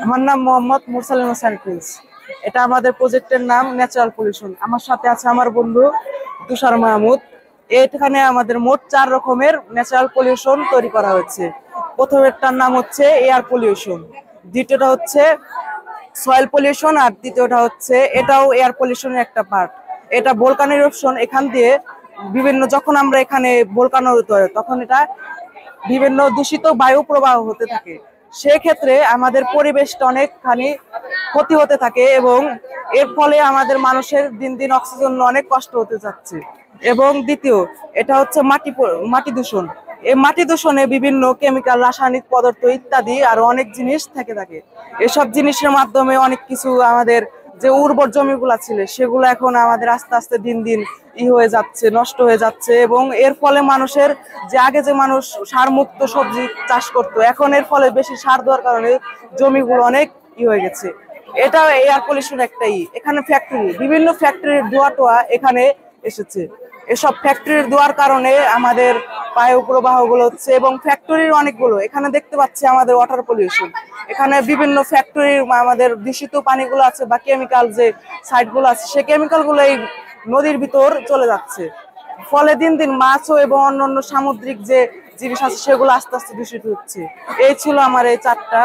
আমার নাম মোহাম্মদ মুরসালিন হোসেন প্রিন্স। এটা আমাদের প্রজেক্টের নাম ন্যাচারাল পলিউশন। আমার সাথে আছে আমার বন্ধু তুষার মাহমুদ। এখানে আমাদের মোট 4 রকমের ন্যাচারাল পলিউশন তৈরি করা হয়েছে। প্রথমেরটার নাম হচ্ছে এয়ার পলিউশন, দ্বিতীয়টা হচ্ছে সয়েল পলিউশন, আর তৃতীয়টা হচ্ছে এটাও এয়ার পলিউশনের একটা পার্ট। এটা ভলকান ইরপশন, এখান দিয়ে বিভিন্ন যখন আমরা এখানে ভলকানো হয় তখন এটা বিভিন্ন দূষিত বায়ু প্রবাহ হতে থাকে। সেক্ষেত্রে আমাদের পরিবেশটা অনেকখানি ক্ষতি হতে থাকে এবং এর ফলে আমাদের মানুষের দিন দিন অক্সিজেন অনেক কষ্ট হতে যাচ্ছে। এবং দ্বিতীয়, এটা হচ্ছে মাটি দূষণ। এই মাটি দূষণে বিভিন্ন কেমিক্যাল, রাসায়নিক পদার্থ ইত্যাদি আরো অনেক জিনিস থেকে থাকে। এসব জিনিসের মাধ্যমে অনেক কিছু আমাদের যে উর্বর জমিগুলা ছিল সেগুলো এখন আমাদের আস্তে আস্তে দিন দিন হয়ে যাচ্ছে, নষ্ট হয়ে যাচ্ছে। এবং এর ফলে মানুষের যে আগে যে মানুষ সার মুক্ত সবজি চাষ করতো, এখন এর ফলে বেশি সার দেওয়ার কারণে জমিগুলো অনেক হয়ে গেছে। এটা এয়ার পলিউশন একটাই। এখানে ফ্যাক্টরি, বিভিন্ন ফ্যাক্টরির ধোঁয়া টোয়া এখানে এসেছে। এসব ফ্যাক্টরির ধোঁয়ার কারণে আমাদের বায়ু প্রবাহ গুলো হচ্ছে এবং ফ্যাক্টরির অনেকগুলো এখানে দেখতে পাচ্ছি আমাদের ওয়াটার পলিউশন। এখানে বিভিন্ন ফ্যাক্টরির আমাদের দূষিত পানিগুলো আছে বা কেমিক্যাল যে সাইড গুলো আছে, সেই কেমিক্যাল গুলো এই নদীর ভিতর চলে যাচ্ছে। ফলে দিন দিন মাছও এবং অন্যান্য সামুদ্রিক যে জিনিস আছে সেগুলো আস্তে আস্তে দূষিত হচ্ছে। এই ছিল আমার এই 4টা।